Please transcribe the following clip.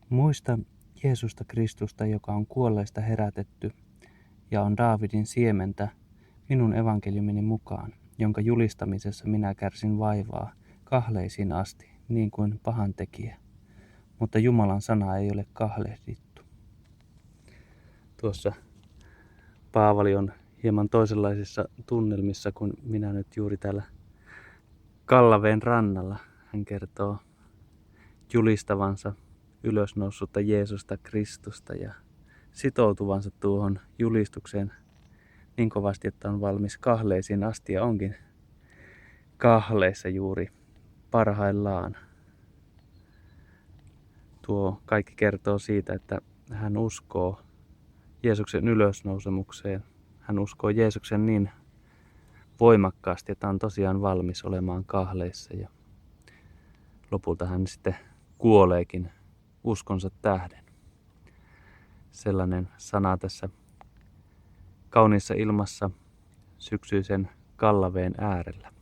Muista Jeesusta Kristusta, joka on kuolleista herätetty ja on Daavidin siementä minun evankeliumini mukaan, jonka julistamisessa minä kärsin vaivaa kahleisiin asti, niin kuin pahan tekijä. Mutta Jumalan sana ei ole kahlehdittu. Tuossa Paavali on hieman toisenlaisissa tunnelmissa kuin minä nyt juuri täällä Kallaveen rannalla. Hän kertoo julistavansa ylösnoussutta Jeesusta Kristusta ja sitoutuvansa tuohon julistukseen niin kovasti, että on valmis kahleisiin asti ja onkin kahleissa juuri parhaillaan. Tuo kaikki kertoo siitä, että hän uskoo Jeesuksen ylösnousemukseen. Hän uskoo Jeesuksen niin voimakkaasti, että on tosiaan valmis olemaan kahleissa ja lopulta hän sitten kuoleekin uskonsa tähden. Sellainen sana tässä kauniissa ilmassa syksyisen Kallaveen äärellä.